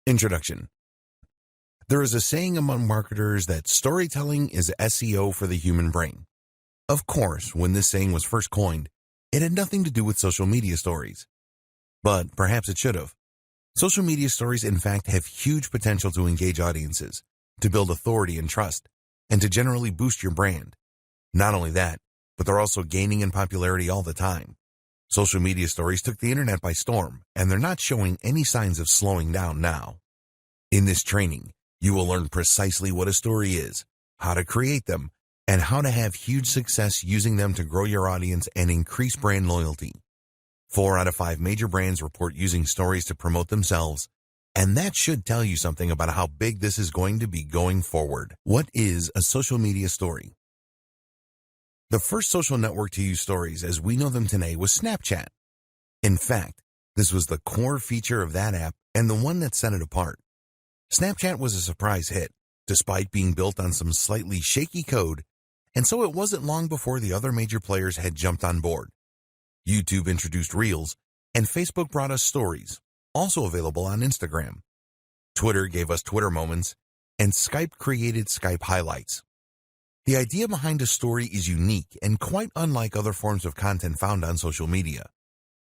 Introduction. There is a saying among marketers that storytelling is SEO for the human brain. Of course, when this saying was first coined, it had nothing to do with social media stories. But perhaps it should have. Social media stories, in fact, have huge potential to engage audiences, to build authority and trust, and to generally boost your brand. Not only that, but they're also gaining in popularity all the time. Social media stories took the internet by storm, and they're not showing any signs of slowing down now. In this training, you will learn precisely what a story is, how to create them, and how to have huge success using them to grow your audience and increase brand loyalty. 4 out of 5 major brands report using stories to promote themselves, and that should tell you something about how big this is going to be going forward. What is a social media story? The first social network to use stories as we know them today was Snapchat. In fact, this was the core feature of that app and the one that set it apart. Snapchat was a surprise hit, despite being built on some slightly shaky code, and so it wasn't long before the other major players had jumped on board. YouTube introduced Reels, and Facebook brought us Stories, also available on Instagram. Twitter gave us Twitter Moments, and Skype created Skype Highlights. The idea behind a story is unique and quite unlike other forms of content found on social media.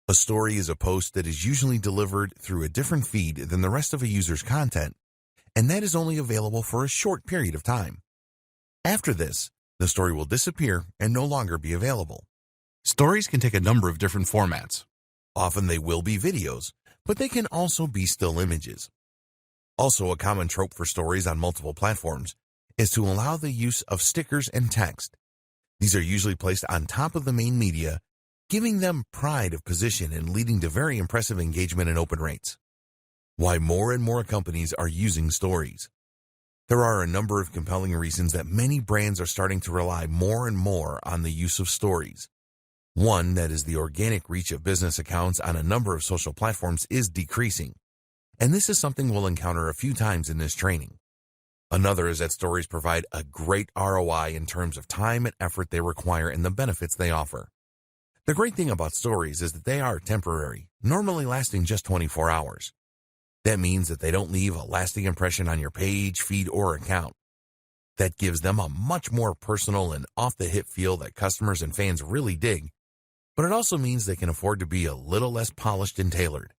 A story is a post that is usually delivered through a different feed than the rest of a user's content, and that is only available for a short period of time. After this, the story will disappear and no longer be available. Stories can take a number of different formats. Often they will be videos, but they can also be still images. Also, a common trope for stories on multiple platforms is to allow the use of stickers and text. These are usually placed on top of the main media, giving them pride of position and leading to very impressive engagement and open rates. Why more and more companies are using stories. There are a number of compelling reasons that many brands are starting to rely more and more on the use of stories. One, that is the organic reach of business accounts on a number of social platforms is decreasing, and this is something we'll encounter a few times in this training. Another is that stories provide a great ROI in terms of time and effort they require and the benefits they offer. The great thing about stories is that they are temporary, normally lasting just 24 hours. That means that they don't leave a lasting impression on your page, feed, or account. That gives them a much more personal and off-the-hip feel that customers and fans really dig, but it also means they can afford to be a little less polished and tailored.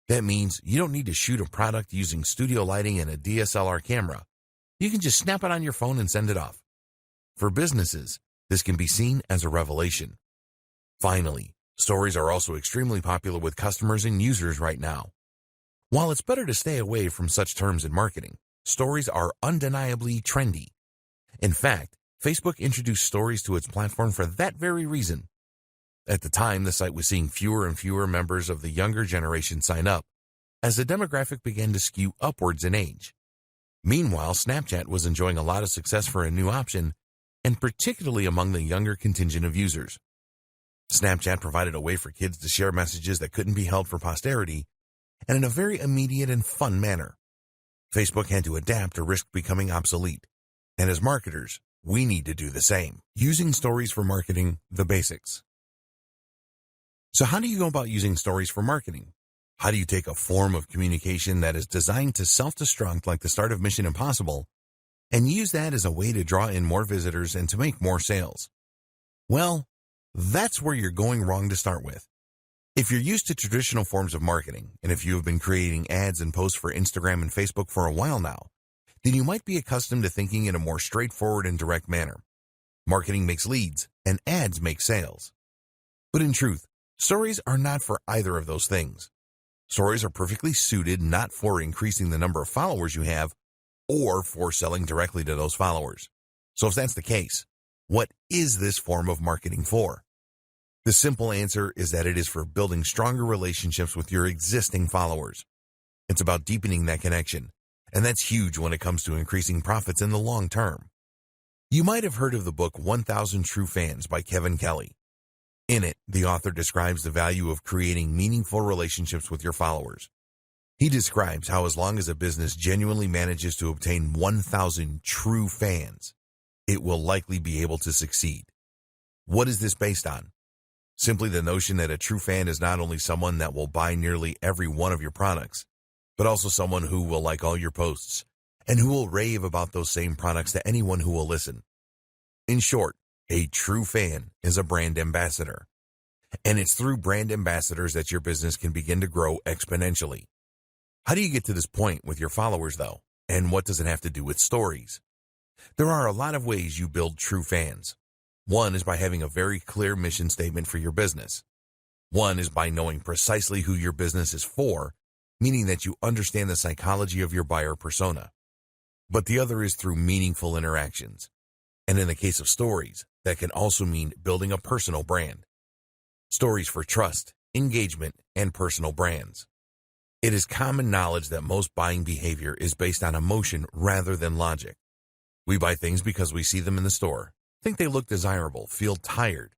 That means you don't need to shoot a product using studio lighting and a DSLR camera. You can just snap it on your phone and send it off. For businesses, this can be seen as a revelation. Finally, stories are also extremely popular with customers and users right now. While it's better to stay away from such terms in marketing, stories are undeniably trendy. In fact, Facebook introduced stories to its platform for that very reason. At the time, the site was seeing fewer and fewer members of the younger generation sign up, as the demographic began to skew upwards in age. Meanwhile, Snapchat was enjoying a lot of success for a new option, and particularly among the younger contingent of users. Snapchat provided a way for kids to share messages that couldn't be held for posterity, and in a very immediate and fun manner. Facebook had to adapt or risk becoming obsolete, and as marketers, we need to do the same. Using stories for marketing, the basics. So how do you go about using stories for marketing? How do you take a form of communication that is designed to self-destruct like the start of Mission Impossible and use that as a way to draw in more visitors and to make more sales? Well, that's where you're going wrong to start with. If you're used to traditional forms of marketing, and if you have been creating ads and posts for Instagram and Facebook for a while now, then you might be accustomed to thinking in a more straightforward and direct manner. Marketing makes leads, and ads make sales. But in truth, stories are not for either of those things. Stories are perfectly suited not for increasing the number of followers you have or for selling directly to those followers. So if that's the case, what is this form of marketing for? The simple answer is that it is for building stronger relationships with your existing followers. It's about deepening that connection, and that's huge when it comes to increasing profits in the long term. You might have heard of the book 1,000 True Fans by Kevin Kelly. In it, the author describes the value of creating meaningful relationships with your followers. He describes how as long as a business genuinely manages to obtain 1,000 true fans, it will likely be able to succeed. What is this based on? Simply the notion that a true fan is not only someone that will buy nearly every one of your products, but also someone who will like all your posts and who will rave about those same products to anyone who will listen. In short, a true fan is a brand ambassador. And it's through brand ambassadors that your business can begin to grow exponentially. How do you get to this point with your followers, though? And what does it have to do with stories? There are a lot of ways you build true fans. One is by having a very clear mission statement for your business. One is by knowing precisely who your business is for, meaning that you understand the psychology of your buyer persona. But the other is through meaningful interactions. And in the case of stories, that can also mean building a personal brand. Stories for trust, engagement, and personal brands. It is common knowledge that most buying behavior is based on emotion rather than logic. We buy things because we see them in the store, think they look desirable, feel tired,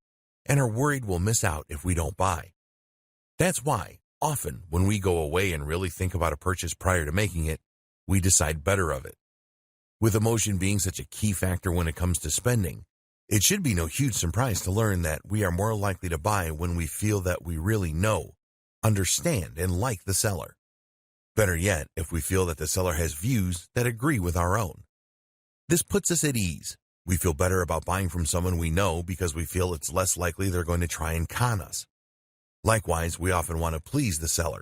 and are worried we'll miss out if we don't buy. That's why, often, when we go away and really think about a purchase prior to making it, we decide better of it. With emotion being such a key factor when it comes to spending, it should be no huge surprise to learn that we are more likely to buy when we feel that we really know, understand, and like the seller. Better yet, if we feel that the seller has views that agree with our own. This puts us at ease. We feel better about buying from someone we know because we feel it's less likely they're going to try and con us. Likewise, we often want to please the seller.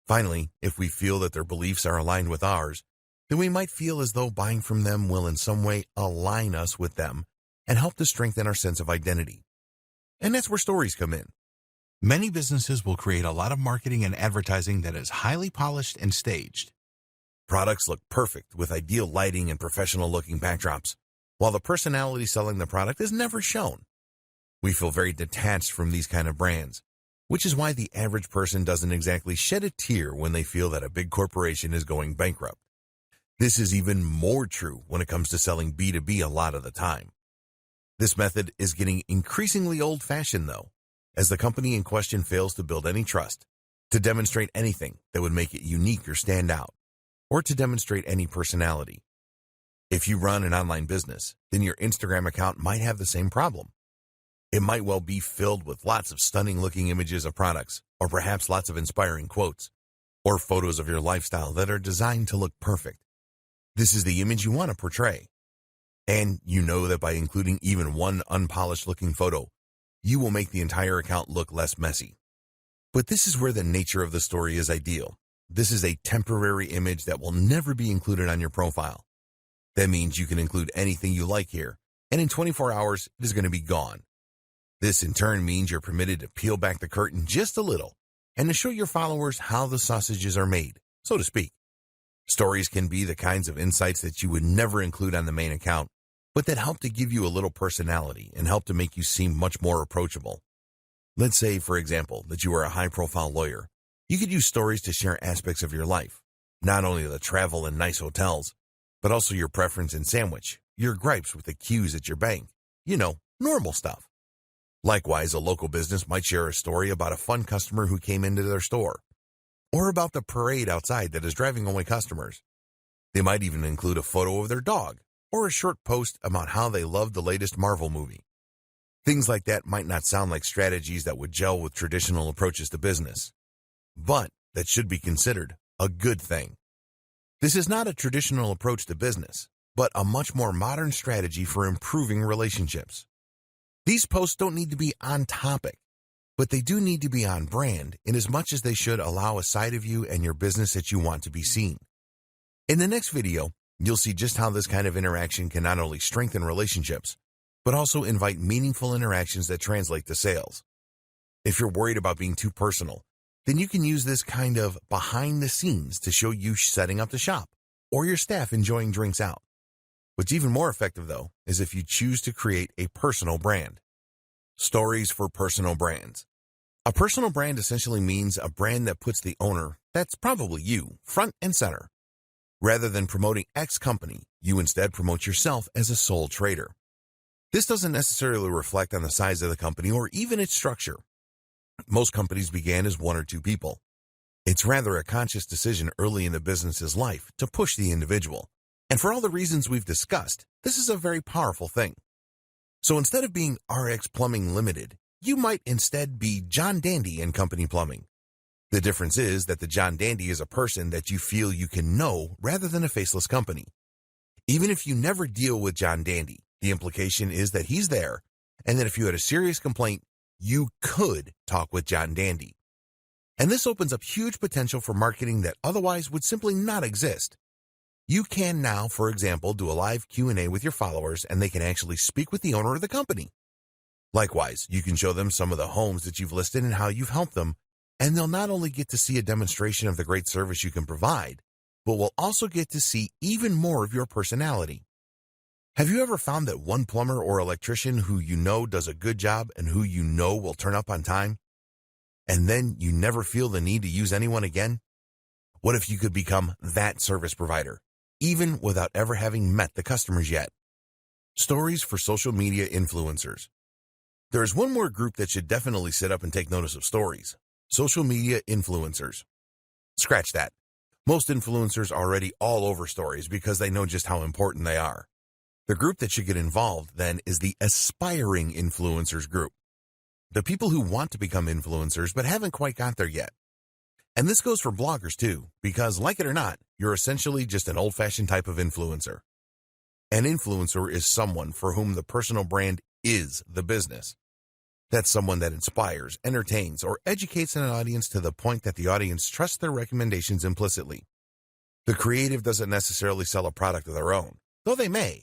Finally, if we feel that their beliefs are aligned with ours, then we might feel as though buying from them will in some way align us with them and help to strengthen our sense of identity. And that's where stories come in. Many businesses will create a lot of marketing and advertising that is highly polished and staged. Products look perfect with ideal lighting and professional-looking backdrops, while the personality selling the product is never shown. We feel very detached from these kind of brands, which is why the average person doesn't exactly shed a tear when they feel that a big corporation is going bankrupt. This is even more true when it comes to selling B2B a lot of the time. This method is getting increasingly old-fashioned, though, as the company in question fails to build any trust, to demonstrate anything that would make it unique or stand out, or to demonstrate any personality. If you run an online business, then your Instagram account might have the same problem. It might well be filled with lots of stunning-looking images of products, or perhaps lots of inspiring quotes, or photos of your lifestyle that are designed to look perfect. This is the image you want to portray. And you know that by including even one unpolished-looking photo, you will make the entire account look less messy. But this is where the nature of the story is ideal. This is a temporary image that will never be included on your profile. That means you can include anything you like here, and in 24 hours, it is going to be gone. This in turn means you're permitted to peel back the curtain just a little and to show your followers how the sausages are made, so to speak. Stories can be the kinds of insights that you would never include on the main account, but that help to give you a little personality and help to make you seem much more approachable. Let's say, for example, that you are a high-profile lawyer. You could use stories to share aspects of your life, not only the travel and nice hotels, but also your preference in sandwich, your gripes with the queues at your bank, normal stuff. Likewise, a local business might share a story about a fun customer who came into their store, or about the parade outside that is driving away customers. They might even include a photo of their dog, or a short post about how they loved the latest Marvel movie. Things like that might not sound like strategies that would gel with traditional approaches to business, but that should be considered a good thing. This is not a traditional approach to business, but a much more modern strategy for improving relationships. These posts don't need to be on topic, but they do need to be on brand in as much as they should allow a side of you and your business that you want to be seen. In the next video, you'll see just how this kind of interaction can not only strengthen relationships, but also invite meaningful interactions that translate to sales. If you're worried about being too personal, then you can use this kind of behind the scenes to show you setting up the shop, or your staff enjoying drinks out. What's even more effective, though, is if you choose to create a personal brand. Stories for personal brands. A personal brand essentially means a brand that puts the owner, that's probably you, front and center. Rather than promoting X company, you instead promote yourself as a sole trader. This doesn't necessarily reflect on the size of the company or even its structure. Most companies began as one or two people. It's rather a conscious decision early in the business's life to push the individual. And for all the reasons we've discussed, this is a very powerful thing. So instead of being RX Plumbing Limited, you might instead be John Dandy and Company Plumbing. The difference is that the John Dandy is a person that you feel you can know rather than a faceless company. Even if you never deal with John Dandy, the implication is that he's there, and that if you had a serious complaint, you could talk with John Dandy. And this opens up huge potential for marketing that otherwise would simply not exist. You can now, for example, do a live Q&A with your followers, and they can actually speak with the owner of the company. Likewise, you can show them some of the homes that you've listed and how you've helped them, and they'll not only get to see a demonstration of the great service you can provide, but will also get to see even more of your personality. Have you ever found that one plumber or electrician who you know does a good job and who you know will turn up on time, and then you never feel the need to use anyone again? What if you could become that service provider, even without ever having met the customers yet? Stories for social media influencers. There is one more group that should definitely sit up and take notice of stories: social media influencers. Scratch that. Most influencers are already all over stories because they know just how important they are. The group that should get involved then is the aspiring influencers group. The people who want to become influencers but haven't quite got there yet. And this goes for bloggers too, because like it or not, you're essentially just an old-fashioned type of influencer. An influencer is someone for whom the personal brand is the business. That's someone that inspires, entertains, or educates an audience to the point that the audience trusts their recommendations implicitly. The creative doesn't necessarily sell a product of their own, though they may,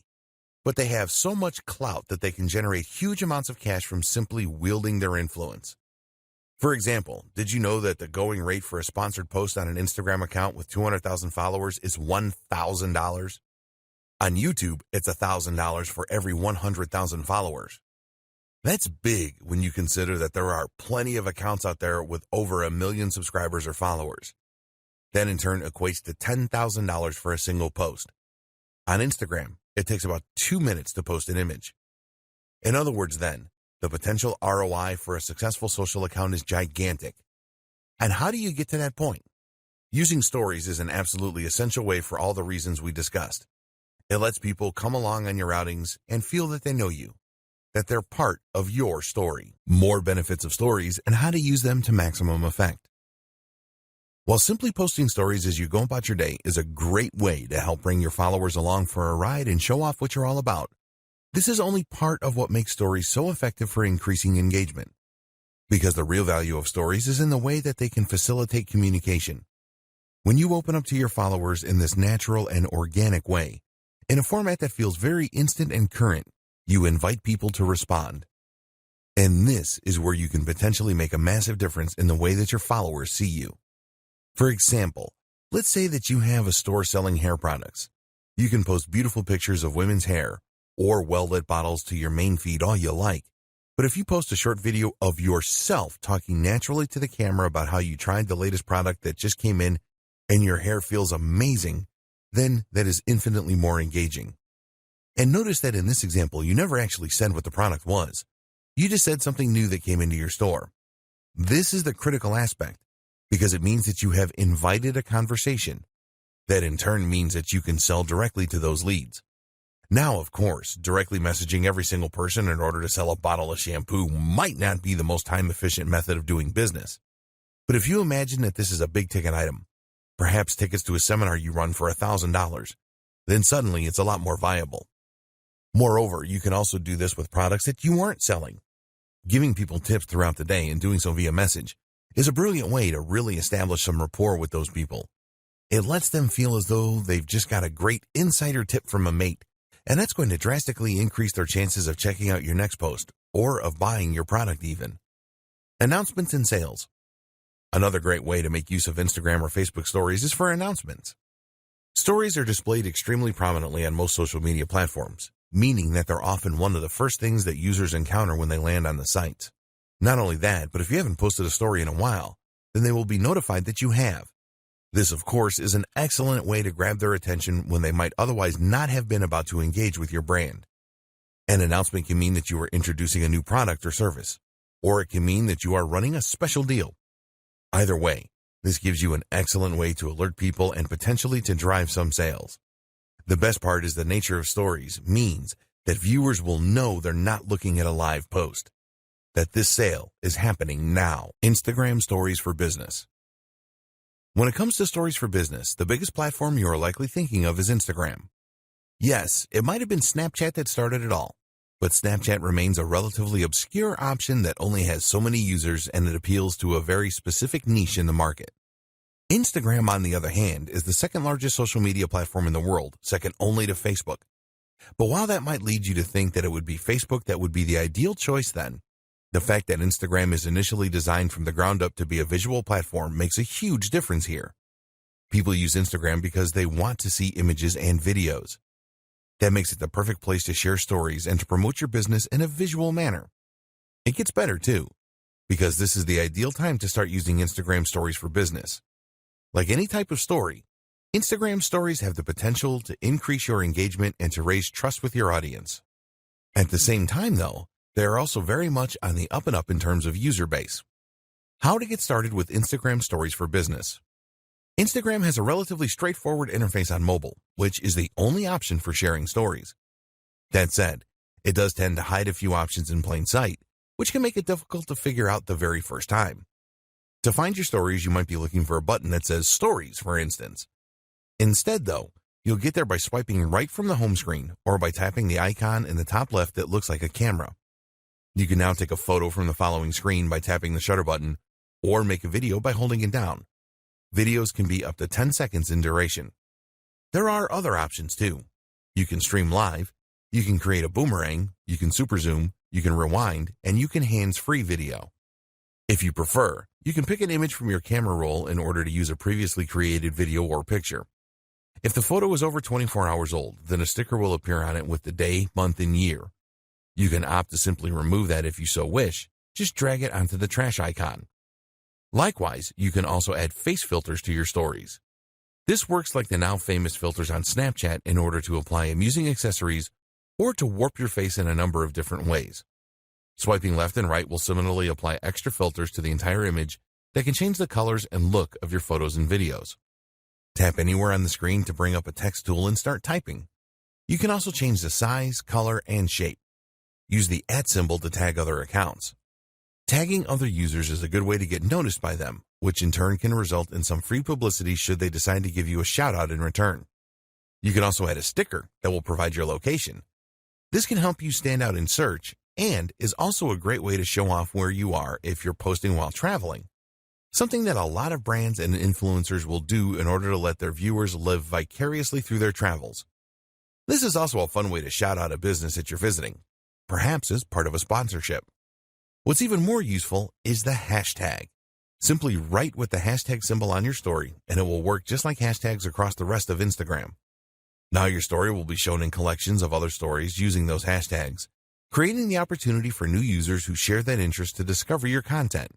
but they have so much clout that they can generate huge amounts of cash from simply wielding their influence. For example, did you know that the going rate for a sponsored post on an Instagram account with 200,000 followers is $1,000? On YouTube, it's $1,000 for every 100,000 followers. That's big when you consider that there are plenty of accounts out there with over 1 million subscribers or followers. That in turn equates to $10,000 for a single post. On Instagram, it takes about 2 minutes to post an image. In other words then, the potential ROI for a successful social account is gigantic. And how do you get to that point? Using stories is an absolutely essential way for all the reasons we discussed. It lets people come along on your outings and feel that they know you, that they're part of your story. More benefits of stories and how to use them to maximum effect. While simply posting stories as you go about your day is a great way to help bring your followers along for a ride and show off what you're all about, this is only part of what makes stories so effective for increasing engagement. Because the real value of stories is in the way that they can facilitate communication. When you open up to your followers in this natural and organic way, in a format that feels very instant and current, you invite people to respond. And this is where you can potentially make a massive difference in the way that your followers see you. For example, let's say that you have a store selling hair products. You can post beautiful pictures of women's hair or well-lit bottles to your main feed all you like. But if you post a short video of yourself talking naturally to the camera about how you tried the latest product that just came in and your hair feels amazing, then that is infinitely more engaging. And notice that in this example, you never actually said what the product was. You just said something new that came into your store. This is the critical aspect, because it means that you have invited a conversation. That in turn means that you can sell directly to those leads. Now, of course, directly messaging every single person in order to sell a bottle of shampoo might not be the most time-efficient method of doing business. But if you imagine that this is a big-ticket item, perhaps tickets to a seminar you run for $1,000, then suddenly it's a lot more viable. Moreover, you can also do this with products that you aren't selling. Giving people tips throughout the day and doing so via message is a brilliant way to really establish some rapport with those people. It lets them feel as though they've just got a great insider tip from a mate, and that's going to drastically increase their chances of checking out your next post or of buying your product even. Announcements and sales. Another great way to make use of Instagram or Facebook stories is for announcements. Stories are displayed extremely prominently on most social media platforms, meaning that they're often one of the first things that users encounter when they land on the site. Not only that, but if you haven't posted a story in a while, then they will be notified that you have. This, of course, is an excellent way to grab their attention when they might otherwise not have been about to engage with your brand. An announcement can mean that you are introducing a new product or service, or it can mean that you are running a special deal. Either way, this gives you an excellent way to alert people and potentially to drive some sales. The best part is the nature of stories means that viewers will know they're not looking at a live post, that this sale is happening now. Instagram stories for business. When it comes to stories for business, the biggest platform you are likely thinking of is Instagram. Yes, it might have been Snapchat that started it all, but Snapchat remains a relatively obscure option that only has so many users and it appeals to a very specific niche in the market. Instagram, on the other hand, is the second largest social media platform in the world, second only to Facebook. But while that might lead you to think that it would be Facebook that would be the ideal choice then, the fact that Instagram is initially designed from the ground up to be a visual platform makes a huge difference here. People use Instagram because they want to see images and videos. That makes it the perfect place to share stories and to promote your business in a visual manner. It gets better too, because this is the ideal time to start using Instagram stories for business. Like any type of story, Instagram stories have the potential to increase your engagement and to raise trust with your audience. At the same time, though, they are also very much on the up and up in terms of user base. How to get started with Instagram stories for business. Instagram has a relatively straightforward interface on mobile, which is the only option for sharing stories. That said, it does tend to hide a few options in plain sight, which can make it difficult to figure out the very first time. To find your stories, you might be looking for a button that says Stories, for instance. Instead, though, you'll get there by swiping right from the home screen or by tapping the icon in the top left that looks like a camera. You can now take a photo from the following screen by tapping the shutter button or make a video by holding it down. Videos can be up to 10 seconds in duration. There are other options too. You can stream live, you can create a boomerang, you can super zoom, you can rewind, and you can hands-free video. If you prefer, you can pick an image from your camera roll in order to use a previously created video or picture. If the photo is over 24 hours old, then a sticker will appear on it with the day, month, and year. You can opt to simply remove that if you so wish. Just drag it onto the trash icon. Likewise, you can also add face filters to your stories. This works like the now famous filters on Snapchat in order to apply amusing accessories or to warp your face in a number of different ways. Swiping left and right will similarly apply extra filters to the entire image that can change the colors and look of your photos and videos. Tap anywhere on the screen to bring up a text tool and start typing. You can also change the size, color, and shape. Use the @ symbol to tag other accounts. Tagging other users is a good way to get noticed by them, which in turn can result in some free publicity should they decide to give you a shout-out in return. You can also add a sticker that will provide your location. This can help you stand out in search and is also a great way to show off where you are if you're posting while traveling, something that a lot of brands and influencers will do in order to let their viewers live vicariously through their travels. This is also a fun way to shout out a business that you're visiting, perhaps as part of a sponsorship. What's even more useful is the hashtag. Simply write with the hashtag symbol on your story, and it will work just like hashtags across the rest of Instagram. Now your story will be shown in collections of other stories using those hashtags, creating the opportunity for new users who share that interest to discover your content.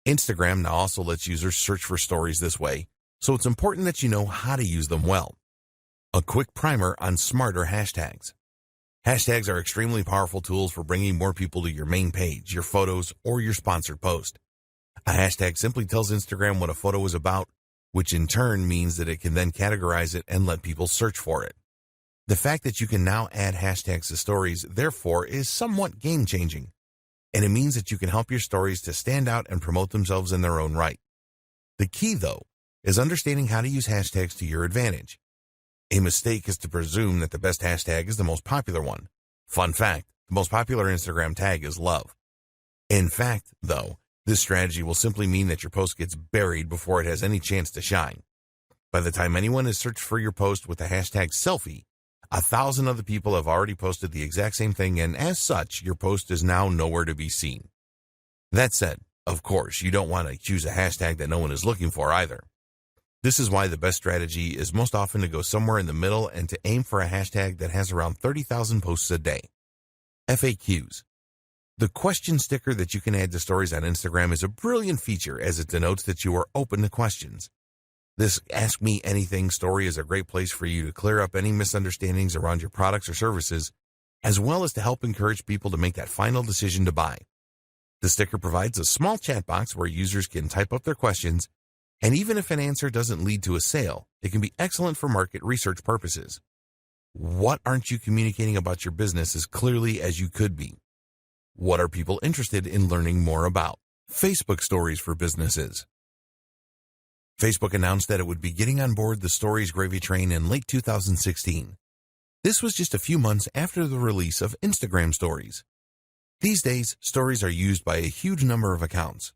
Instagram now also lets users search for stories this way, so it's important that you know how to use them well. A quick primer on smarter hashtags. Hashtags are extremely powerful tools for bringing more people to your main page, your photos, or your sponsored post. A hashtag simply tells Instagram what a photo is about, which in turn means that it can then categorize it and let people search for it. The fact that you can now add hashtags to stories, therefore, is somewhat game-changing, and it means that you can help your stories to stand out and promote themselves in their own right. The key, though, is understanding how to use hashtags to your advantage. A mistake is to presume that the best hashtag is the most popular one. Fun fact, the most popular Instagram tag is love. In fact, though, this strategy will simply mean that your post gets buried before it has any chance to shine. By the time anyone has searched for your post with the hashtag selfie, 1,000 other people have already posted the exact same thing, and as such, your post is now nowhere to be seen. That said, of course, you don't want to choose a hashtag that no one is looking for either. This is why the best strategy is most often to go somewhere in the middle and to aim for a hashtag that has around 30,000 posts a day. FAQs. The question sticker that you can add to stories on Instagram is a brilliant feature as it denotes that you are open to questions. This Ask Me Anything story is a great place for you to clear up any misunderstandings around your products or services, as well as to help encourage people to make that final decision to buy. The sticker provides a small chat box where users can type up their questions, and even if an answer doesn't lead to a sale, it can be excellent for market research purposes. What aren't you communicating about your business as clearly as you could be? What are people interested in learning more about? Facebook stories for businesses. Facebook announced that it would be getting on board the Stories gravy train in late 2016. This was just a few months after the release of Instagram Stories. These days, Stories are used by a huge number of accounts.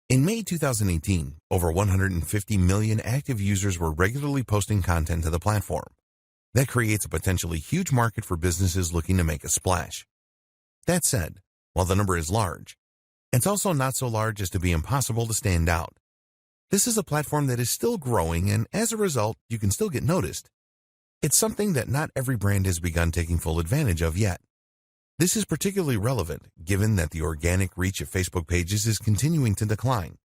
In May 2018, over 150 million active users were regularly posting content to the platform. That creates a potentially huge market for businesses looking to make a splash. That said, while the number is large, it's also not so large as to be impossible to stand out. This is a platform that is still growing, and as a result, you can still get noticed. It's something that not every brand has begun taking full advantage of yet. This is particularly relevant given that the organic reach of Facebook pages is continuing to decline.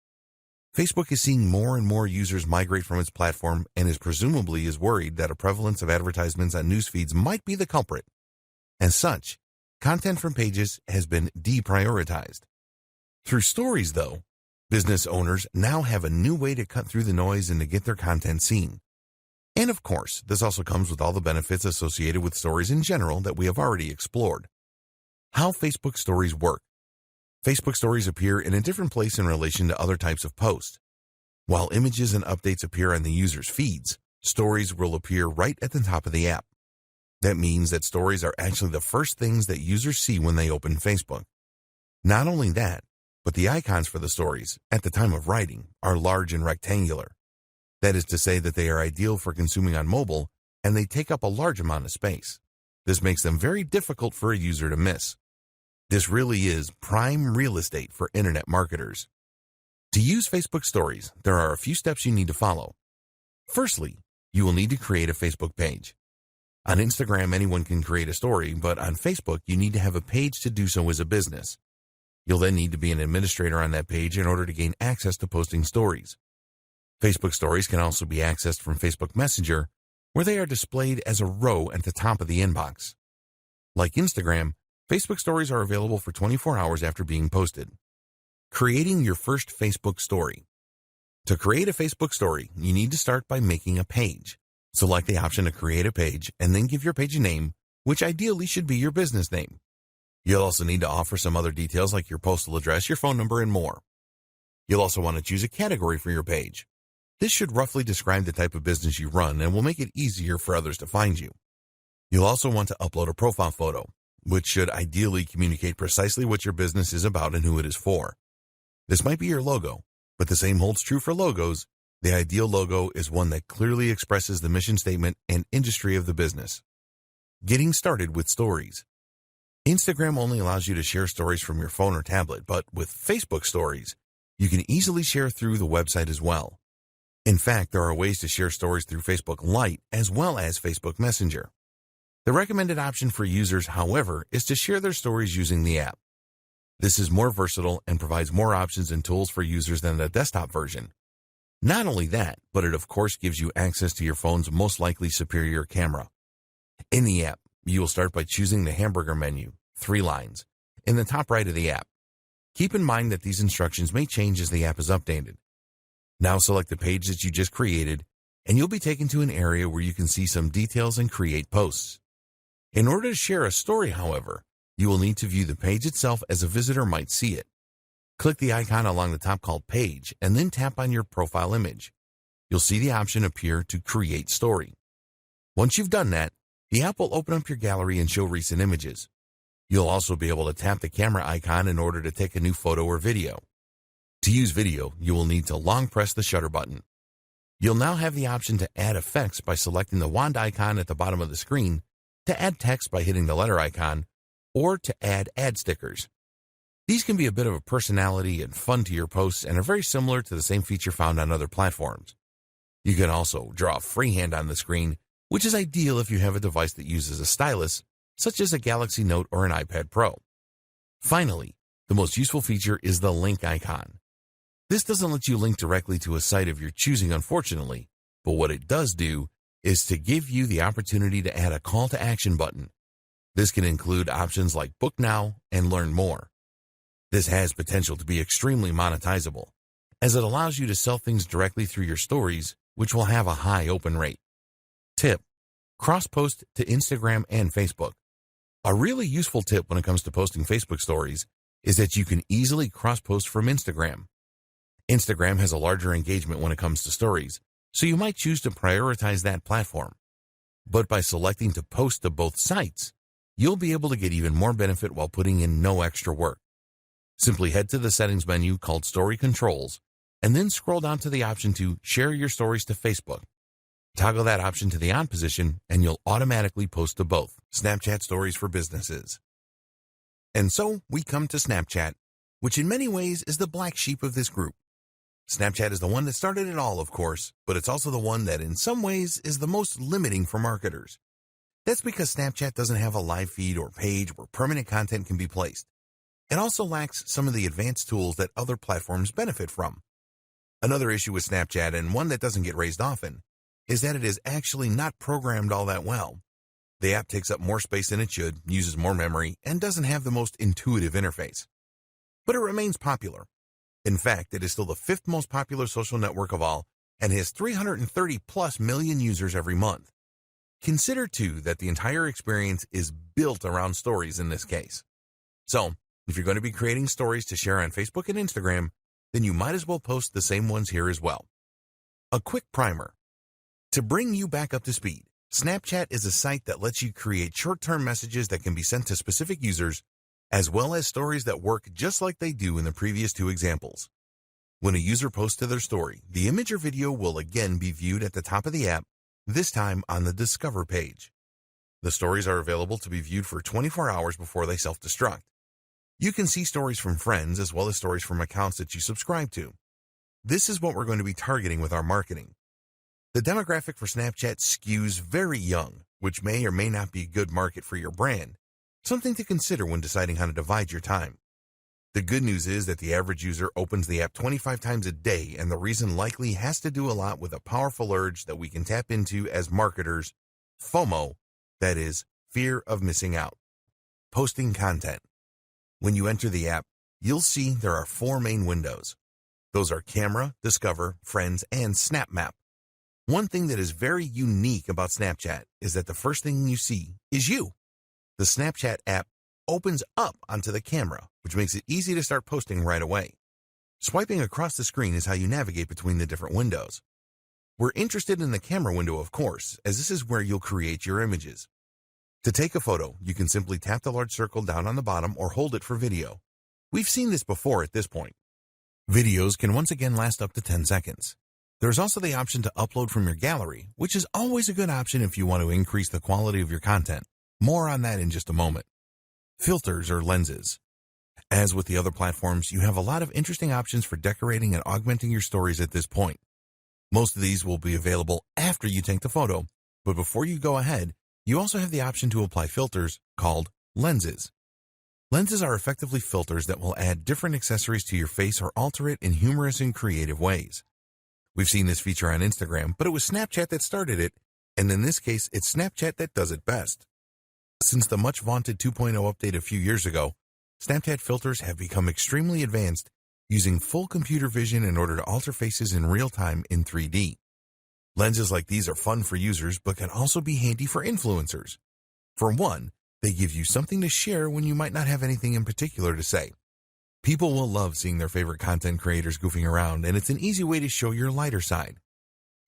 Facebook is seeing more and more users migrate from its platform and presumably is worried that a prevalence of advertisements on news feeds might be the culprit. As such, content from pages has been deprioritized. Through Stories, though, business owners now have a new way to cut through the noise and to get their content seen. And of course, this also comes with all the benefits associated with Stories in general that we have already explored. How Facebook Stories work. Facebook Stories appear in a different place in relation to other types of posts. While images and updates appear on the user's feeds, Stories will appear right at the top of the app. That means that Stories are actually the first things that users see when they open Facebook. Not only that, but the icons for the Stories, at the time of writing, are large and rectangular. That is to say that they are ideal for consuming on mobile, and they take up a large amount of space. This makes them very difficult for a user to miss. This really is prime real estate for internet marketers. To use Facebook Stories, there are a few steps you need to follow. Firstly, you will need to create a Facebook page. On Instagram, anyone can create a story, but on Facebook, you need to have a page to do so as a business. You'll then need to be an administrator on that page in order to gain access to posting stories. Facebook Stories can also be accessed from Facebook Messenger, where they are displayed as a row at the top of the inbox. Like Instagram, Facebook Stories are available for 24 hours after being posted. Creating your first Facebook story. To create a Facebook story, you need to start by making a page. Select the option to create a page and then give your page a name, which ideally should be your business name. You'll also need to offer some other details like your postal address, your phone number, and more. You'll also want to choose a category for your page. This should roughly describe the type of business you run and will make it easier for others to find you. You'll also want to upload a profile photo, which should ideally communicate precisely what your business is about and who it is for. This might be your logo, but the same holds true for logos. The ideal logo is one that clearly expresses the mission statement and industry of the business. Getting started with Stories. Instagram only allows you to share stories from your phone or tablet, but with Facebook Stories, you can easily share through the website as well. In fact, there are ways to share stories through Facebook Lite as well as Facebook Messenger. The recommended option for users, however, is to share their stories using the app. This is more versatile and provides more options and tools for users than the desktop version. Not only that, but it of course gives you access to your phone's most likely superior camera. In the app, you will start by choosing the hamburger menu, 3 lines, in the top right of the app. Keep in mind that these instructions may change as the app is updated. Now select the page that you just created, and you'll be taken to an area where you can see some details and create posts. In order to share a story, however, you will need to view the page itself as a visitor might see it. Click the icon along the top called Page and then tap on your profile image. You'll see the option appear to Create Story. Once you've done that, the app will open up your gallery and show recent images. You'll also be able to tap the camera icon in order to take a new photo or video. To use video, you will need to long press the shutter button. You'll now have the option to add effects by selecting the wand icon at the bottom of the screen, to add text by hitting the letter icon, or to add ad stickers. These can be a bit of a personality and fun to your posts and are very similar to the same feature found on other platforms. You can also draw freehand on the screen, which is ideal if you have a device that uses a stylus, such as a Galaxy Note or an iPad Pro. Finally, the most useful feature is the link icon. This doesn't let you link directly to a site of your choosing, unfortunately, but what it does do is to give you the opportunity to add a call to action button. This can include options like Book Now and Learn More. This has potential to be extremely monetizable, as it allows you to sell things directly through your stories, which will have a high open rate. Tip: cross-post to Instagram and Facebook. A really useful tip when it comes to posting Facebook stories is that you can easily cross-post from Instagram. Instagram has a larger engagement when it comes to stories, so you might choose to prioritize that platform. But by selecting to post to both sites, you'll be able to get even more benefit while putting in no extra work. Simply head to the settings menu called Story Controls, and then scroll down to the option to Share Your Stories to Facebook. Toggle that option to the on position, and you'll automatically post to both. Snapchat Stories for Businesses. And so we come to Snapchat, which in many ways is the black sheep of this group. Snapchat is the one that started it all, of course, but it's also the one that in some ways is the most limiting for marketers. That's because Snapchat doesn't have a live feed or page where permanent content can be placed. It also lacks some of the advanced tools that other platforms benefit from. Another issue with Snapchat, and one that doesn't get raised often, is that it is actually not programmed all that well. The app takes up more space than it should, uses more memory, and doesn't have the most intuitive interface. But it remains popular. In fact, it is still the 5th most popular social network of all and has 330 plus million users every month. Consider, too, that the entire experience is built around stories in this case. So, if you're going to be creating stories to share on Facebook and Instagram, then you might as well post the same ones here as well. A quick primer. To bring you back up to speed, Snapchat is a site that lets you create short-term messages that can be sent to specific users, as well as stories that work just like they do in the previous 2 examples. When a user posts to their story, the image or video will again be viewed at the top of the app, this time on the Discover page. The stories are available to be viewed for 24 hours before they self-destruct. You can see stories from friends as well as stories from accounts that you subscribe to. This is what we're going to be targeting with our marketing. The demographic for Snapchat skews very young, which may or may not be a good market for your brand, something to consider when deciding how to divide your time. The good news is that the average user opens the app 25 times a day, and the reason likely has to do a lot with a powerful urge that we can tap into as marketers, FOMO, that is, fear of missing out. Posting content. When you enter the app, you'll see there are 4 main windows. Those are Camera, Discover, Friends, and Snap Map. One thing that is very unique about Snapchat is that the first thing you see is you. The Snapchat app opens up onto the camera, which makes it easy to start posting right away. Swiping across the screen is how you navigate between the different windows. We're interested in the camera window, of course, as this is where you'll create your images. To take a photo, you can simply tap the large circle down on the bottom or hold it for video. We've seen this before at this point. Videos can once again last up to 10 seconds. There's also the option to upload from your gallery, which is always a good option if you want to increase the quality of your content. More on that in just a moment. Filters or lenses. As with the other platforms, you have a lot of interesting options for decorating and augmenting your stories at this point. Most of these will be available after you take the photo, but before you go ahead, you also have the option to apply filters called lenses. Lenses are effectively filters that will add different accessories to your face or alter it in humorous and creative ways. We've seen this feature on Instagram, but it was Snapchat that started it, and in this case, it's Snapchat that does it best. Since the much-vaunted 2.0 update a few years ago, Snapchat filters have become extremely advanced, using full computer vision in order to alter faces in real time in 3D. Lenses like these are fun for users, but can also be handy for influencers. For one, they give you something to share when you might not have anything in particular to say. People will love seeing their favorite content creators goofing around, and it's an easy way to show your lighter side.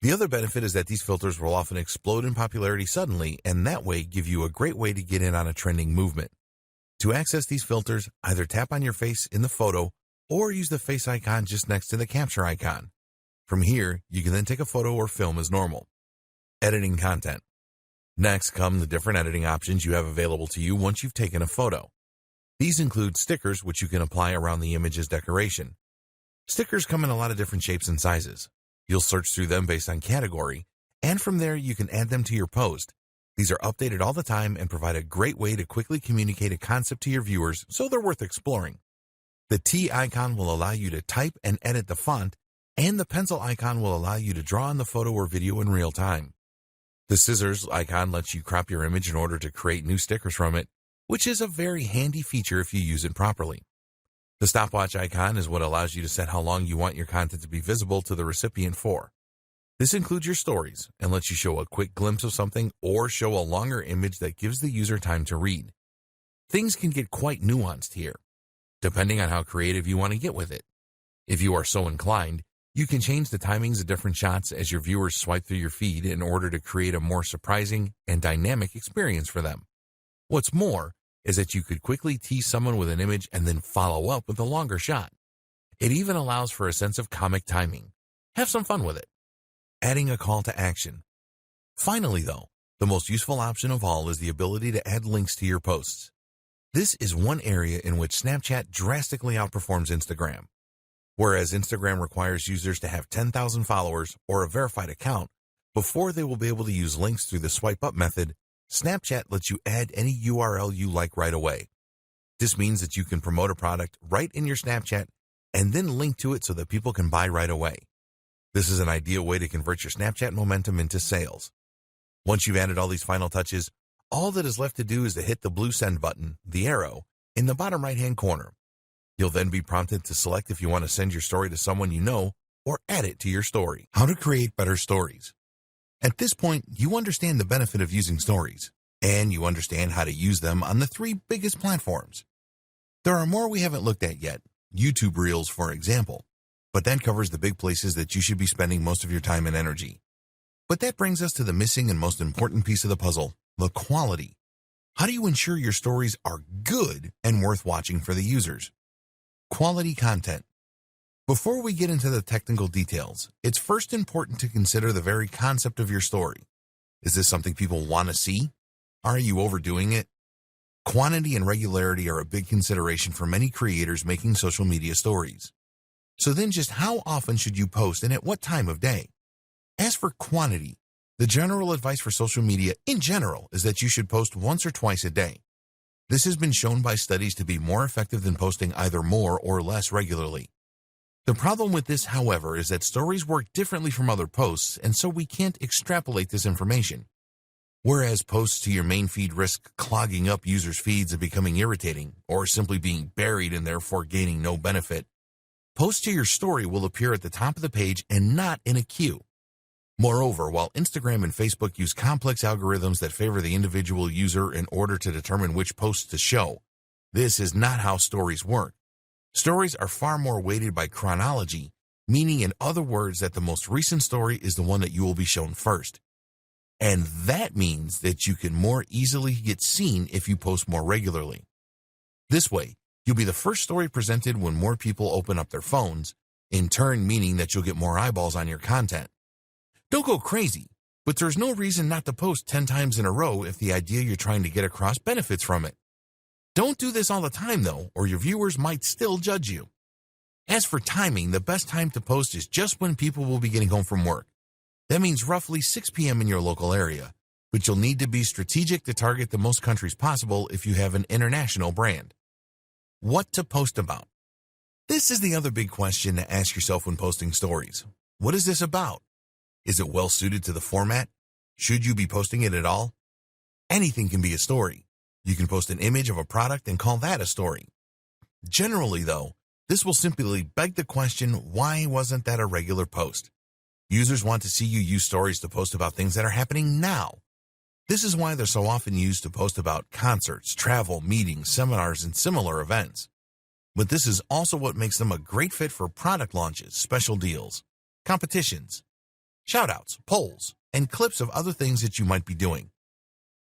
The other benefit is that these filters will often explode in popularity suddenly, and that way give you a great way to get in on a trending movement. To access these filters, either tap on your face in the photo or use the face icon just next to the capture icon. From here, you can then take a photo or film as normal. Editing content. Next come the different editing options you have available to you once you've taken a photo. These include stickers, which you can apply around the image's decoration. Stickers come in a lot of different shapes and sizes. You'll search through them based on category, and from there you can add them to your post. These are updated all the time and provide a great way to quickly communicate a concept to your viewers, so they're worth exploring. The T icon will allow you to type and edit the font, and the pencil icon will allow you to draw on the photo or video in real time. The scissors icon lets you crop your image in order to create new stickers from it, which is a very handy feature if you use it properly. The stopwatch icon is what allows you to set how long you want your content to be visible to the recipient for. This includes your stories and lets you show a quick glimpse of something or show a longer image that gives the user time to read. Things can get quite nuanced here, depending on how creative you want to get with it. If you are so inclined, you can change the timings of different shots as your viewers swipe through your feed in order to create a more surprising and dynamic experience for them. What's more is that you could quickly tease someone with an image and then follow up with a longer shot. It even allows for a sense of comic timing. Have some fun with it. Adding a call to action. Finally, though, the most useful option of all is the ability to add links to your posts. This is one area in which Snapchat drastically outperforms Instagram. Whereas Instagram requires users to have 10,000 followers or a verified account before they will be able to use links through the swipe up method, Snapchat lets you add any URL you like right away. This means that you can promote a product right in your Snapchat and then link to it so that people can buy right away. This is an ideal way to convert your Snapchat momentum into sales. Once you've added all these final touches, all that is left to do is to hit the blue send button, the arrow, in the bottom right-hand corner. You'll then be prompted to select if you want to send your story to someone you know or add it to your story. How to create better stories. At this point, you understand the benefit of using stories, and you understand how to use them on the 3 biggest platforms. There are more we haven't looked at yet, YouTube Reels for example, but that covers the big places that you should be spending most of your time and energy. But that brings us to the missing and most important piece of the puzzle, the quality. How do you ensure your stories are good and worth watching for the users? Quality content. Before we get into the technical details, it's first important to consider the very concept of your story. Is this something people want to see? Are you overdoing it? Quantity and regularity are a big consideration for many creators making social media stories. So then just how often should you post and at what time of day? As for quantity, the general advice for social media in general is that you should post once or twice a day. This has been shown by studies to be more effective than posting either more or less regularly. The problem with this, however, is that stories work differently from other posts, and so we can't extrapolate this information. Whereas posts to your main feed risk clogging up users' feeds and becoming irritating, or simply being buried and therefore gaining no benefit, posts to your story will appear at the top of the page and not in a queue. Moreover, while Instagram and Facebook use complex algorithms that favor the individual user in order to determine which posts to show, this is not how stories work. Stories are far more weighted by chronology, meaning in other words that the most recent story is the one that you will be shown first. And that means that you can more easily get seen if you post more regularly. This way, you'll be the first story presented when more people open up their phones, in turn meaning that you'll get more eyeballs on your content. Don't go crazy, but there's no reason not to post 10 times in a row if the idea you're trying to get across benefits from it. Don't do this all the time, though, or your viewers might still judge you. As for timing, the best time to post is just when people will be getting home from work. That means roughly 6 p.m. in your local area, but you'll need to be strategic to target the most countries possible if you have an international brand. What to post about? This is the other big question to ask yourself when posting stories. What is this about? Is it well suited to the format? Should you be posting it at all? Anything can be a story. You can post an image of a product and call that a story. Generally, though, this will simply beg the question, why wasn't that a regular post? Users want to see you use stories to post about things that are happening now. This is why they're so often used to post about concerts, travel, meetings, seminars, and similar events. But this is also what makes them a great fit for product launches, special deals, competitions, shoutouts, polls, and clips of other things that you might be doing.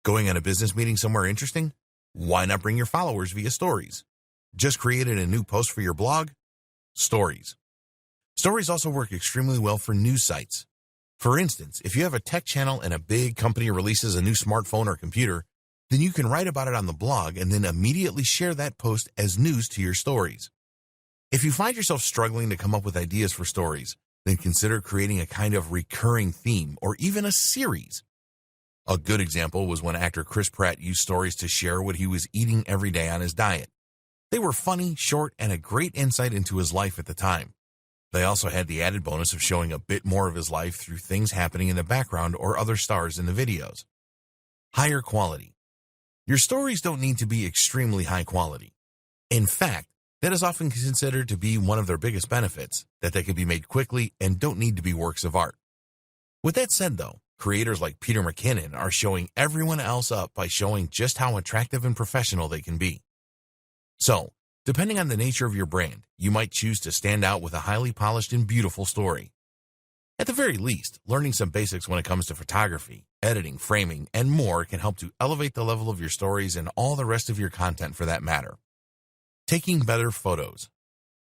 Going on a business meeting somewhere interesting? Why not bring your followers via stories? Just created a new post for your blog? Stories. Stories also work extremely well for news sites. For instance, if you have a tech channel and a big company releases a new smartphone or computer, then you can write about it on the blog and then immediately share that post as news to your stories. If you find yourself struggling to come up with ideas for stories, then consider creating a kind of recurring theme or even a series. A good example was when actor Chris Pratt used stories to share what he was eating every day on his diet. They were funny, short, and a great insight into his life at the time. They also had the added bonus of showing a bit more of his life through things happening in the background or other stars in the videos. Higher quality. Your stories don't need to be extremely high quality. In fact, that is often considered to be one of their biggest benefits, that they can be made quickly and don't need to be works of art. With that said, though, creators like Peter McKinnon are showing everyone else up by showing just how attractive and professional they can be. So, Depending on the nature of your brand, you might choose to stand out with a highly polished and beautiful story. At the very least, learning some basics when it comes to photography, editing, framing, and more can help to elevate the level of your stories and all the rest of your content for that matter. Taking better photos.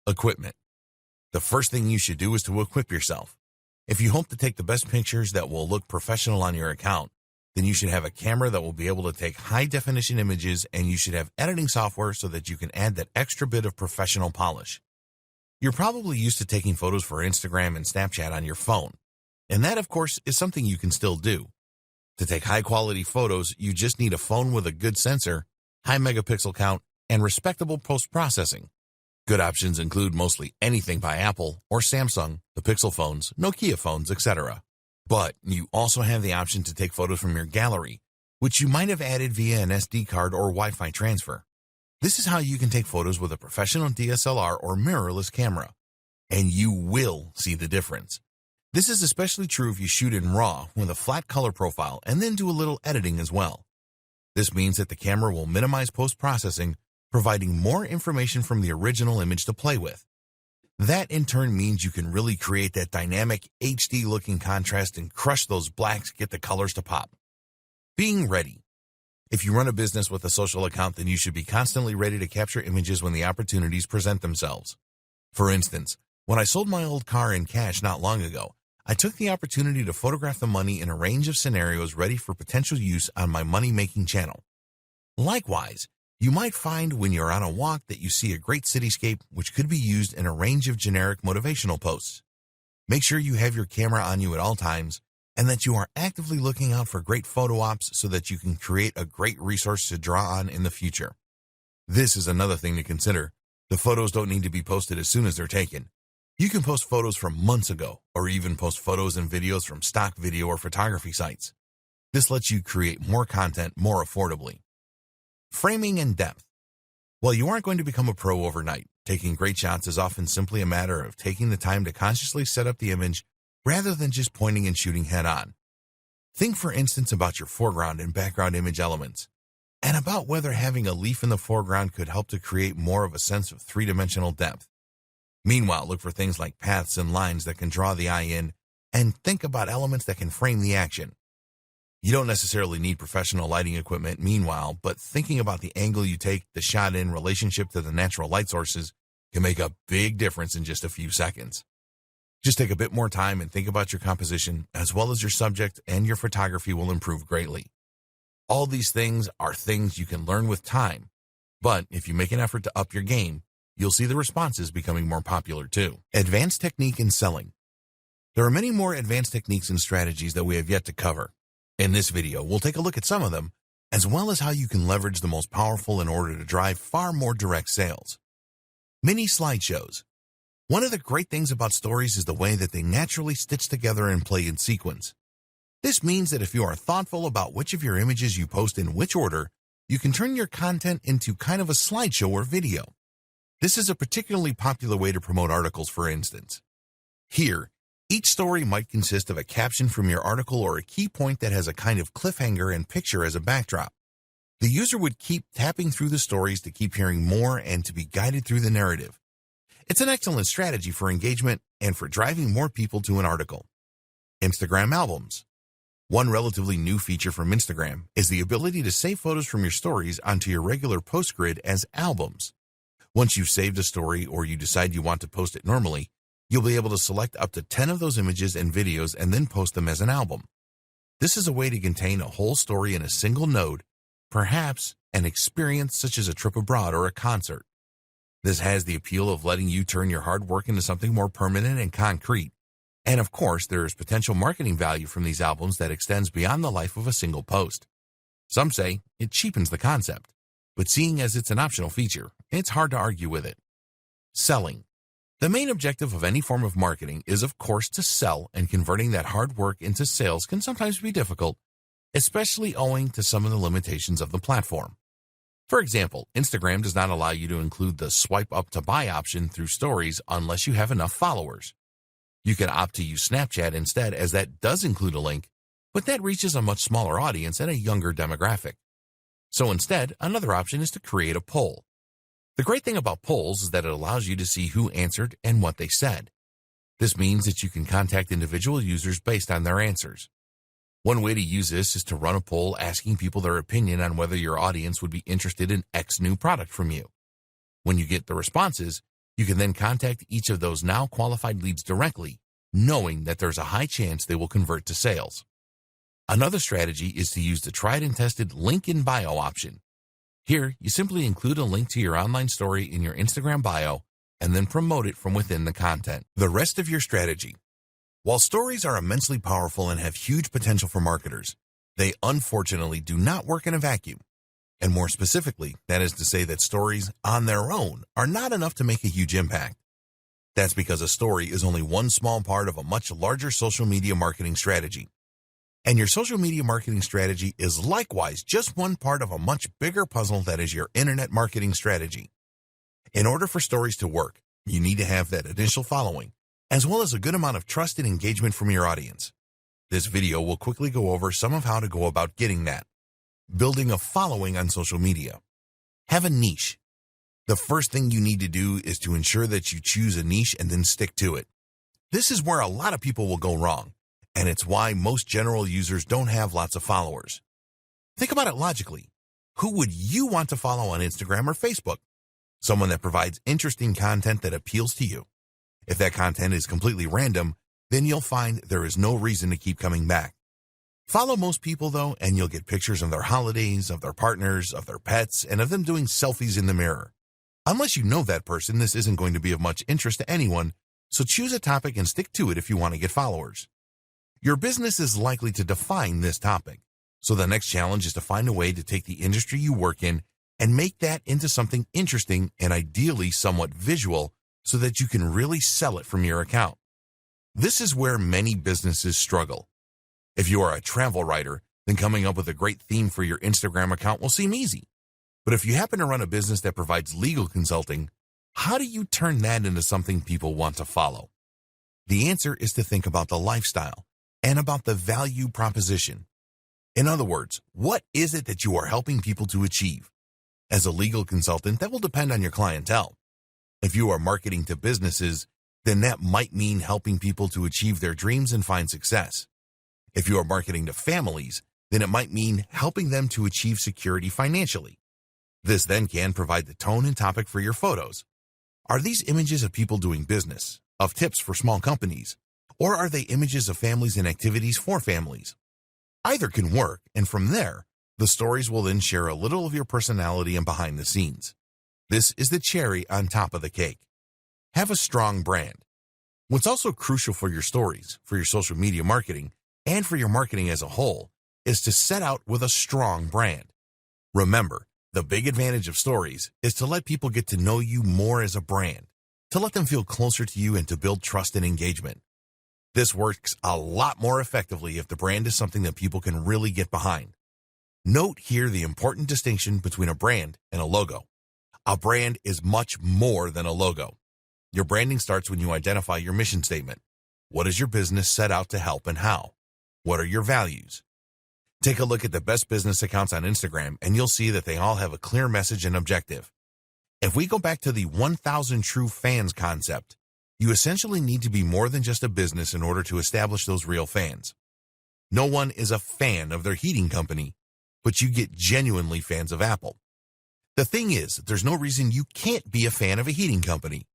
Equipment. The first thing you should do is to equip yourself. If you hope to take the best pictures that will look professional on your account, then you should have a camera that will be able to take high-definition images, and you should have editing software so that you can add that extra bit of professional polish. You're probably used to taking photos for Instagram and Snapchat on your phone, and that, of course, is something you can still do. To take high-quality photos, you just need a phone with a good sensor, high megapixel count, and respectable post-processing. Good options include mostly anything by Apple or Samsung, the Pixel phones, Nokia phones, etc. But you also have the option to take photos from your gallery, which you might have added via an SD card or Wi-Fi transfer. This is how you can take photos with a professional DSLR or mirrorless camera, and you will see the difference. This is especially true if you shoot in RAW with a flat color profile and then do a little editing as well. This means that the camera will minimize post-processing, providing more information from the original image to play with. That in turn means you can really create that dynamic HD-looking contrast and crush those blacks, get the colors to pop. Being ready. If you run a business with a social account, then you should be constantly ready to capture images when the opportunities present themselves. For instance, when I sold my old car in cash not long ago, I took the opportunity to photograph the money in a range of scenarios ready for potential use on my money-making channel. Likewise, you might find when you're on a walk that you see a great cityscape which could be used in a range of generic motivational posts. Make sure you have your camera on you at all times and that you are actively looking out for great photo ops so that you can create a great resource to draw on in the future. This is another thing to consider. The photos don't need to be posted as soon as they're taken. You can post photos from months ago or even post photos and videos from stock video or photography sites. This lets you create more content more affordably. Framing and depth. While you aren't going to become a pro overnight, taking great shots is often simply a matter of taking the time to consciously set up the image rather than just pointing and shooting head-on. Think, for instance, about your foreground and background image elements, and about whether having a leaf in the foreground could help to create more of a sense of three-dimensional depth. Meanwhile, look for things like paths and lines that can draw the eye in, and think about elements that can frame the action. You don't necessarily need professional lighting equipment meanwhile, but thinking about the angle you take the shot in relationship to the natural light sources can make a big difference in just a few seconds. Just take a bit more time and think about your composition, as well as your subject, and your photography will improve greatly. All these things are things you can learn with time, but if you make an effort to up your game, you'll see the responses becoming more popular too. Advanced technique in selling. There are many more advanced techniques and strategies that we have yet to cover. In this video, we'll take a look at some of them, as well as how you can leverage the most powerful in order to drive far more direct sales. Mini slideshows. One of the great things about stories is the way that they naturally stitch together and play in sequence. This means that if you are thoughtful about which of your images you post in which order, you can turn your content into kind of a slideshow or video. This is a particularly popular way to promote articles, for instance. Here, each story might consist of a caption from your article or a key point that has a kind of cliffhanger and picture as a backdrop. The user would keep tapping through the stories to keep hearing more and to be guided through the narrative. It's an excellent strategy for engagement and for driving more people to an article. Instagram albums. One relatively new feature from Instagram is the ability to save photos from your stories onto your regular post grid as albums. Once you've saved a story or you decide you want to post it normally, you'll be able to select up to 10 of those images and videos and then post them as an album. This is a way to contain a whole story in a single node, perhaps an experience such as a trip abroad or a concert. This has the appeal of letting you turn your hard work into something more permanent and concrete. And of course, there is potential marketing value from these albums that extends beyond the life of a single post. Some say it cheapens the concept, but seeing as it's an optional feature, it's hard to argue with it. Selling. The main objective of any form of marketing is, of course, to sell, and converting that hard work into sales can sometimes be difficult, especially owing to some of the limitations of the platform. For example, Instagram does not allow you to include the swipe up to buy option through stories unless you have enough followers. You can opt to use Snapchat instead, as that does include a link, but that reaches a much smaller audience and a younger demographic. So instead, another option is to create a poll. The great thing about polls is that it allows you to see who answered and what they said. This means that you can contact individual users based on their answers. One way to use this is to run a poll asking people their opinion on whether your audience would be interested in X new product from you. When you get the responses, you can then contact each of those now qualified leads directly, knowing that there's a high chance they will convert to sales. Another strategy is to use the tried and tested link in bio option. Here, you simply include a link to your online story in your Instagram bio and then promote it from within the content. The rest of your strategy. While stories are immensely powerful and have huge potential for marketers, they unfortunately do not work in a vacuum. And more specifically, that is to say that stories on their own are not enough to make a huge impact. That's because a story is only one small part of a much larger social media marketing strategy. And your social media marketing strategy is likewise just one part of a much bigger puzzle that is your internet marketing strategy. In order for stories to work, you need to have that initial following, as well as a good amount of trust and engagement from your audience. This video will quickly go over some of how to go about getting that. Building a following on social media. Have a niche. The first thing you need to do is to ensure that you choose a niche and then stick to it. This is where a lot of people will go wrong, and it's why most general users don't have lots of followers. Think about it logically. Who would you want to follow on Instagram or Facebook? Someone that provides interesting content that appeals to you. If that content is completely random, then you'll find there is no reason to keep coming back. Follow most people, though, and you'll get pictures of their holidays, of their partners, of their pets, and of them doing selfies in the mirror. Unless you know that person, this isn't going to be of much interest to anyone, so choose a topic and stick to it if you want to get followers. Your business is likely to define this topic, so the next challenge is to find a way to take the industry you work in and make that into something interesting and ideally somewhat visual so that you can really sell it from your account. This is where many businesses struggle. If you are a travel writer, then coming up with a great theme for your Instagram account will seem easy. But if you happen to run a business that provides legal consulting, how do you turn that into something people want to follow? The answer is to think about the lifestyle and about the value proposition. In other words, what is it that you are helping people to achieve? As a legal consultant, that will depend on your clientele. If you are marketing to businesses, then that might mean helping people to achieve their dreams and find success. If you are marketing to families, then it might mean helping them to achieve security financially. This then can provide the tone and topic for your photos. Are these images of people doing business, of tips for small companies, or are they images of families and activities for families? Either can work, and from there, the stories will then share a little of your personality and behind the scenes. This is the cherry on top of the cake. Have a strong brand. What's also crucial for your stories, for your social media marketing, and for your marketing as a whole, is to set out with a strong brand. Remember, the big advantage of stories is to let people get to know you more as a brand, to let them feel closer to you and to build trust and engagement. This works a lot more effectively if the brand is something that people can really get behind. Note here the important distinction between a brand and a logo. A brand is much more than a logo. Your branding starts when you identify your mission statement. What is your business set out to help and how? What are your values? Take a look at the best business accounts on Instagram and you'll see that they all have a clear message and objective. If we go back to the 1,000 true fans concept, you essentially need to be more than just a business in order to establish those real fans. No one is a fan of their heating company, but you get genuinely fans of Apple. The thing is, there's no reason you can't be a fan of a heating company.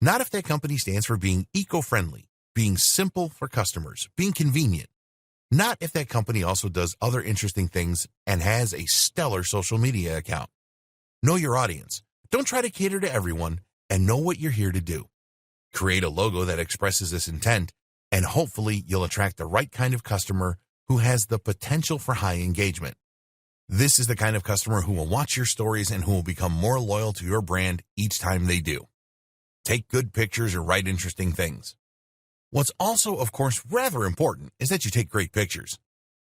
Not if that company stands for being eco-friendly, being simple for customers, being convenient. Not if that company also does other interesting things and has a stellar social media account. Know your audience. Don't try to cater to everyone, and know what you're here to do. Create a logo that expresses this intent, and hopefully you'll attract the right kind of customer who has the potential for high engagement. This is the kind of customer who will watch your stories and who will become more loyal to your brand each time they do. Take good pictures or write interesting things. What's also, of course, rather important is that you take great pictures.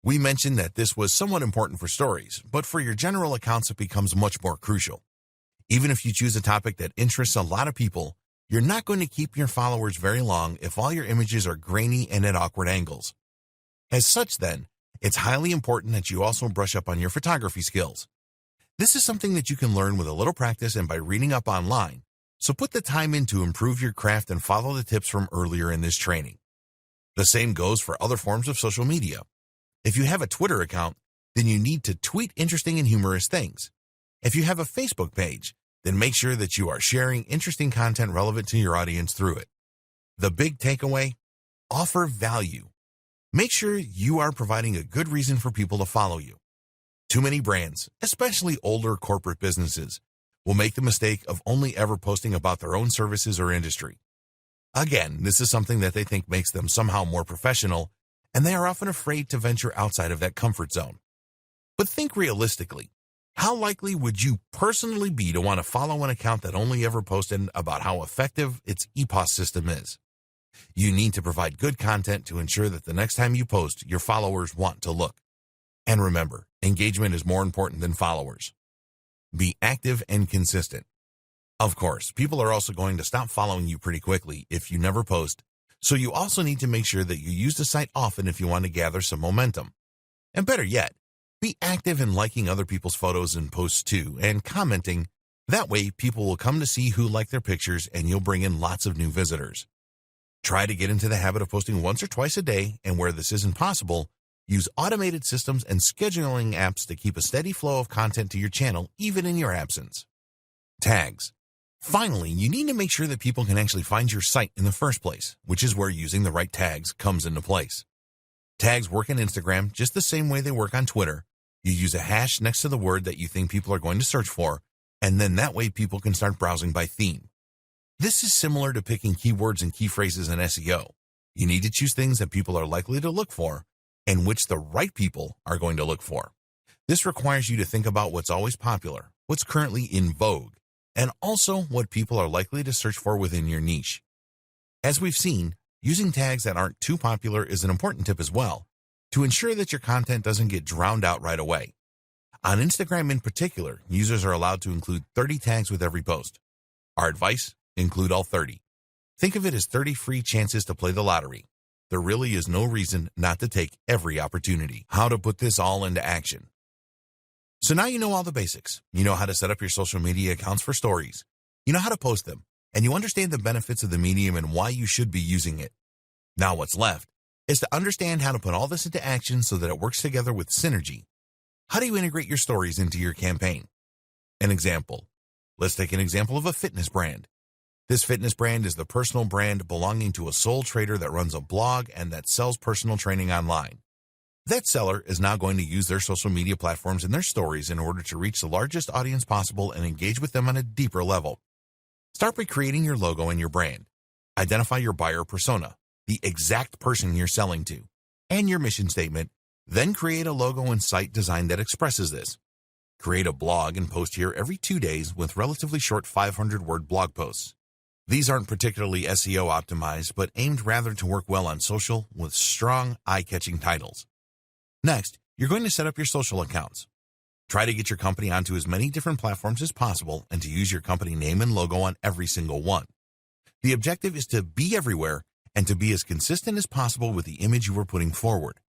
We mentioned that this was somewhat important for stories, but for your general accounts it becomes much more crucial. Even if you choose a topic that interests a lot of people, you're not going to keep your followers very long if all your images are grainy and at awkward angles. As such then, it's highly important that you also brush up on your photography skills. This is something that you can learn with a little practice and by reading up online, so put the time in to improve your craft and follow the tips from earlier in this training. The same goes for other forms of social media. If you have a Twitter account, then you need to tweet interesting and humorous things. If you have a Facebook page, then make sure that you are sharing interesting content relevant to your audience through it. The big takeaway: offer value. Make sure you are providing a good reason for people to follow you. Too many brands, especially older corporate businesses, will make the mistake of only ever posting about their own services or industry. Again, this is something that they think makes them somehow more professional, and they are often afraid to venture outside of that comfort zone. But think realistically. How likely would you personally be to want to follow an account that only ever posted about how effective its EPOS system is? You need to provide good content to ensure that the next time you post, your followers want to look. And remember, engagement is more important than followers. Be active and consistent. Of course, people are also going to stop following you pretty quickly if you never post, so you also need to make sure that you use the site often if you want to gather some momentum. And better yet, be active in liking other people's photos and posts too, and commenting. That way, people will come to see who like their pictures and you'll bring in lots of new visitors. Try to get into the habit of posting once or twice a day, and where this isn't possible, use automated systems and scheduling apps to keep a steady flow of content to your channel even in your absence. Tags. Finally, you need to make sure that people can actually find your site in the first place, which is where using the right tags comes into place. Tags work on Instagram just the same way they work on Twitter. You use a hash next to the word that you think people are going to search for, and then that way people can start browsing by theme. This is similar to picking keywords and key phrases in SEO. You need to choose things that people are likely to look for and which the right people are going to look for. This requires you to think about what's always popular, what's currently in vogue, and also what people are likely to search for within your niche. As we've seen, using tags that aren't too popular is an important tip as well, to ensure that your content doesn't get drowned out right away. On Instagram in particular, users are allowed to include 30 tags with every post. Our advice: include all 30. Think of it as 30 free chances to play the lottery. There really is no reason not to take every opportunity. How to put this all into action. So now you know all the basics. You know how to set up your social media accounts for stories. You know how to post them, and you understand the benefits of the medium and why you should be using it. Now what's left is to understand how to put all this into action so that it works together with synergy. How do you integrate your stories into your campaign? An example. Let's take an example of a fitness brand. This fitness brand is the personal brand belonging to a sole trader that runs a blog and that sells personal training online. That seller is now going to use their social media platforms and their stories in order to reach the largest audience possible and engage with them on a deeper level. Start by creating your logo and your brand. Identify your buyer persona, the exact person you're selling to, and your mission statement. Then create a logo and site design that expresses this. Create a blog and post here every 2 days with relatively short 500-word blog posts. These aren't particularly SEO optimized, but aimed rather to work well on social with strong, eye-catching titles. Next, you're going to set up your social accounts. Try to get your company onto as many different platforms as possible and to use your company name and logo on every single one. The objective is to be everywhere and to be as consistent as possible with the image you are putting forward.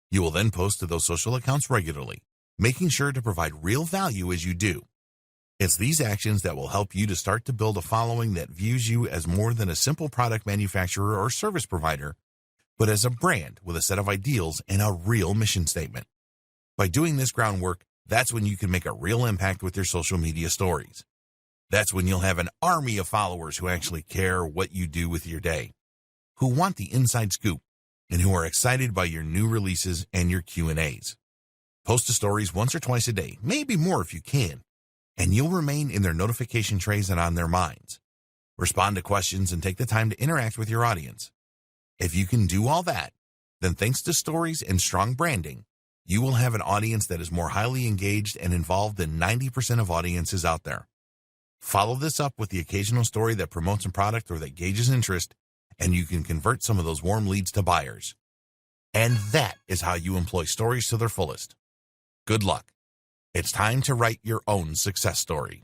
You will then post to those social accounts regularly, making sure to provide real value as you do. It's these actions that will help you to start to build a following that views you as more than a simple product manufacturer or service provider, but as a brand with a set of ideals and a real mission statement. By doing this groundwork, that's when you can make a real impact with your social media stories. That's when you'll have an army of followers who actually care what you do with your day, who want the inside scoop, and who are excited by your new releases and your Q&As. Post to stories once or twice a day, maybe more if you can, and you'll remain in their notification trays and on their minds. Respond to questions and take the time to interact with your audience. If you can do all that, then thanks to stories and strong branding, you will have an audience that is more highly engaged and involved than 90% of audiences out there. Follow this up with the occasional story that promotes a product or that gauges interest, and you can convert some of those warm leads to buyers. And that is how you employ stories to their fullest. Good luck. It's time to write your own success story.